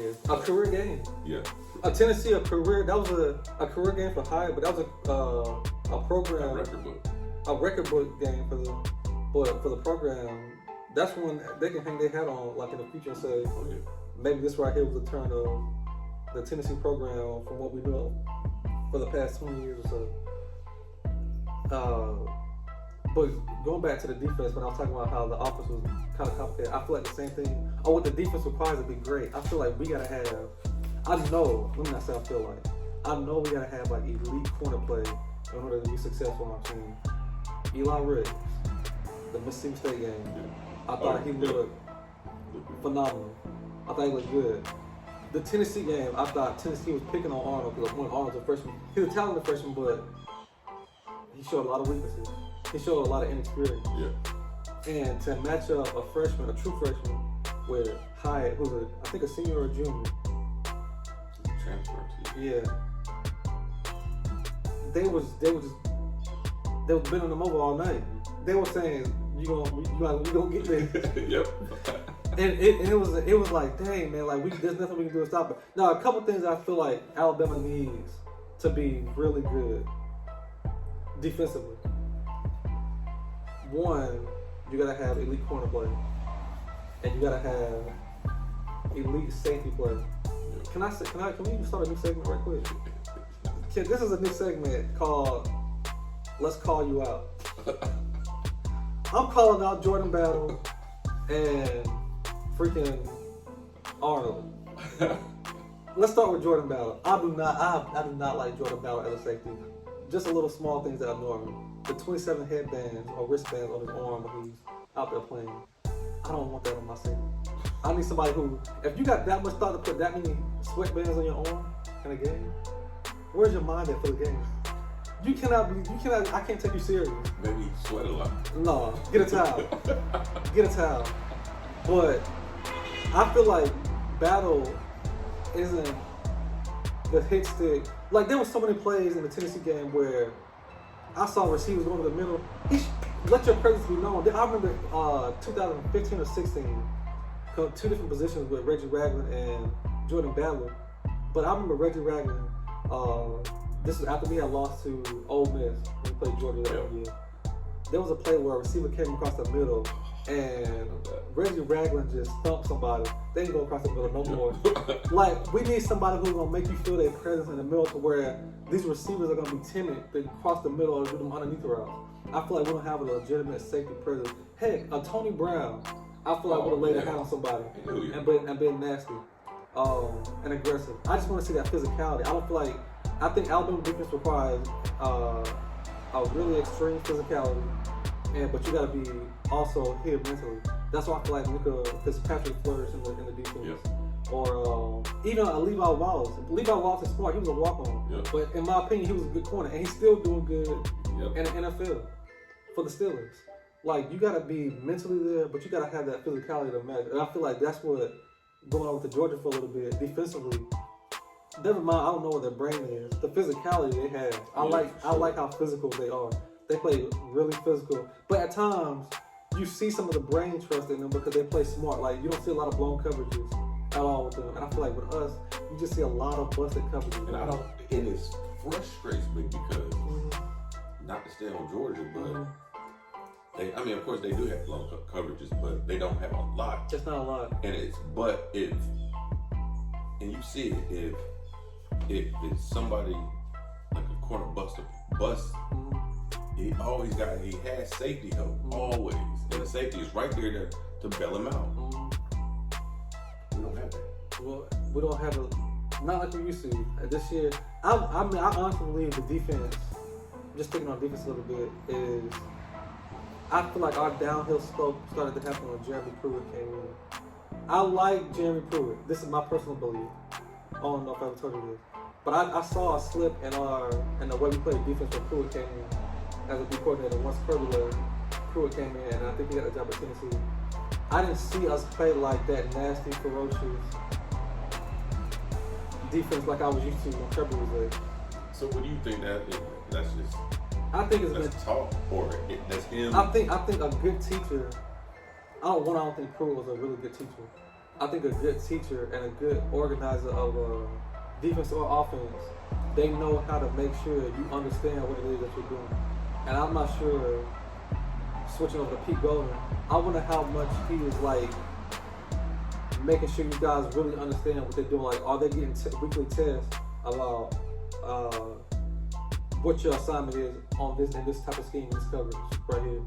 years. A career game. Yeah. Tennessee, a career. That was a career game for Hyatt, but that was a program. A record book. A record book game for them. But for the program, that's when they can hang their hat on, like in the future, and say, Oh, yeah. maybe this right here was the turn of the Tennessee program from what we know for the past 20 years or so. But going back to the defense, when I was talking about how the offense was kind of complicated, I feel like the same thing. Oh, what the defense requires to be great. I feel like we gotta have. I know. Let me not say I feel like. I know we gotta have like elite corner play in order to be successful on our team. Eli Ricks, the Mississippi State game. Yeah. I thought he looked phenomenal. I thought he looked good. The Tennessee game, I thought Tennessee was picking on Arnold because when Arnold's a freshman, he's a talented freshman, but he showed a lot of weaknesses. He showed a lot of inexperience. Yeah. And to match up a freshman, a true freshman, with Hyatt, who's I think a senior or a junior. Transfer to. Yeah. They was bending them over all night. They were saying, you gonna get there. Yep. And it was like, dang man, like there's nothing we can do to stop it. Now a couple things I feel like Alabama needs to be really good defensively. One, you gotta have elite corner play, and you gotta have elite safety play. Can we start a new segment right quick? This is a new segment called "Let's Call You Out." I'm calling out Jordan Battle and freaking Arnold. Let's start with Jordan Battle. I do not like Jordan Battle as a safety. Just a little small things that annoy me. The 27 headbands or wristbands on his arm when he's out there playing. I don't want that on my safety. I need somebody who, if you got that much thought to put that many sweatbands on your arm in a game, where's your mind at for the game? You cannot, I can't take you serious. Maybe he sweat a lot. No, get a towel. Get a towel. But I feel like Battle isn't the hit stick. Like there were so many plays in the Tennessee game where I saw receivers going to the middle. Let your presence be known. I remember 2015 or 16, two different positions with Reggie Ragland and Jordan Battle. But I remember Reggie Ragland. This was after we had lost to Ole Miss when we played Georgia that year. There was a play where a receiver came across the middle and Reggie Ragland just thumped somebody. They ain't go across the middle no more. Like, we need somebody who's gonna make you feel their presence in the middle to where these receivers are gonna be timid to cross the middle or do them underneath the route. I feel like we don't have a legitimate safety presence. Heck, a Tony Brown, I feel like would have laid a hand on somebody and been nasty and aggressive. I just want to see that physicality. I think Alabama defense requires a really extreme physicality, but you got to be also here mentally. That's why I feel like Luka Fitzpatrick flourished in the defense. Yep. Or even a Levi Wallace. Levi Wallace is smart. He was a walk-on. Yep. But in my opinion, he was a good corner. And he's still doing good Yep. in the NFL for the Steelers. Like, you got to be mentally there, but you got to have that physicality to match. And I feel like that's what going on with the Georgia for a little bit defensively. Never mind, I don't know what their brain is. The physicality they have. I like how physical they are. They play really physical. But at times, you see some of the brain trust in them because they play smart. Like, you don't see a lot of blown coverages at all with them. And I feel like with us, you just see a lot of busted coverages. And it frustrates me because, not to stay on Georgia, but of course they do have blown coverages, but they don't have a lot. It's not a lot. And you see it, if it's somebody like a corner buster, he has safety help always, and the safety is right there to bail him out. We don't have that. Well, we don't have not like we used to. This year, I honestly believe the defense, just taking on defense a little bit, is I feel like our downhill slope started to happen when Jeremy Pruitt came in. I like Jeremy Pruitt. This is my personal belief. I don't know if I ever told you this. But I saw a slip in the way we played defense when Pruitt came in as a D coordinator. Once Pruitt came in, and I think he got a job at Tennessee. I didn't see us play like that nasty, ferocious defense like I was used to when Kirby was there. So what do you think that's just? I think it's that's talk or that's him. I think a good teacher. I don't think Pruitt was a really good teacher. I think a good teacher and a good organizer of defense or offense, they know how to make sure you understand what it is that you're doing. And I'm not sure, switching over to Pete Golden, I wonder how much he is like making sure you guys really understand what they're doing. Like, are they getting weekly tests about what your assignment is on this and this type of scheme, this coverage right here?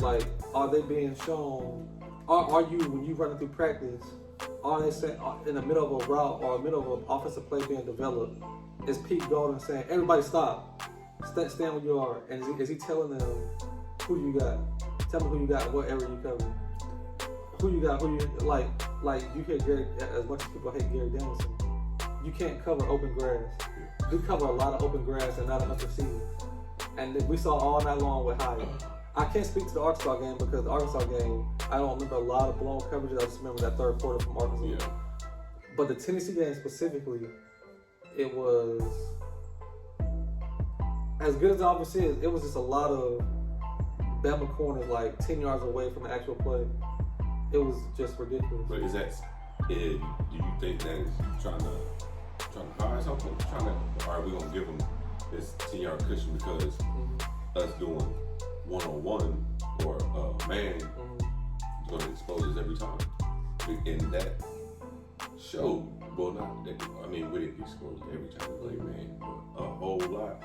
Like, are they being shown? Are you, when you running through practice, are they saying in the middle of a route or middle of an offensive play being developed? Is Pete Golden saying, "Everybody stop, stand where you are"? And is he telling them who you got? Tell me who you got, what area you cover. Who you got? Who you like? You hear Gary, as much as people hate Gary Danielson, you can't cover open grass. We cover a lot of open grass and not enough receivers. And we saw all night long with Hyatt. I can't speak to the Arkansas game because the Arkansas game, I don't remember a lot of blown coverages. I just remember that third quarter from Arkansas. Yeah. But the Tennessee game specifically, it was, as good as the offense is, it was just a lot of Bama corners like 10 yards away from the actual play. It was just ridiculous. But do you think that is trying to hide something? Are we gonna give them this 10-yard cushion because us doing one-on-one or man is gonna expose us every time? And that showed, well, not that, I mean, we didn't expose every time we played man, but a whole lot.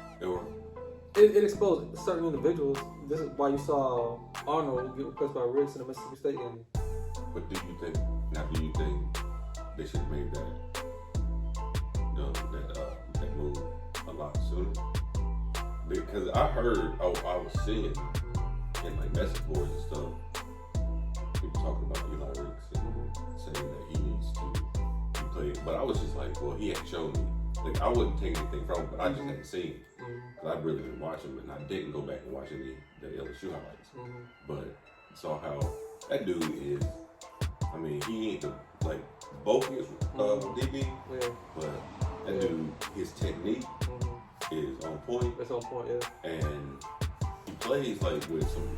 It exposed certain individuals. This is why you saw Arnold get replaced by Riggs in the Mississippi State game. But do you think they should have made that move a lot sooner? Because I heard, I was seeing in like message boards and stuff, people talking about Eli Riggs and saying that he needs to be played. But I was just like, well, he hadn't shown me. Like, I wouldn't take anything from him, but I just hadn't seen him. Because I really didn't watch him, and I didn't go back and watch any the LSU highlights. But saw how that dude is. I mean, he ain't like bulkiest DB, but that dude, his technique is on point. It's on point, yeah. And he plays like with some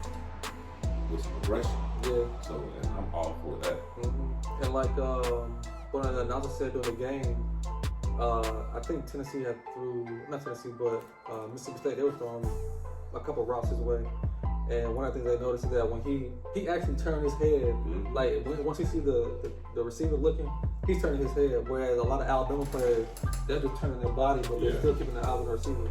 aggression. Yeah. So, and I'm all for that. And like one of the announcers said during the game, I think Tennessee had not Tennessee, but Mississippi State, they were throwing a couple routes his way. And one of the things they noticed is that when he actually turned his head, like once he see the receiver looking, he's turning his head. Whereas a lot of Alabama players, they're just turning their body, but they're still keeping the eye on the receiver.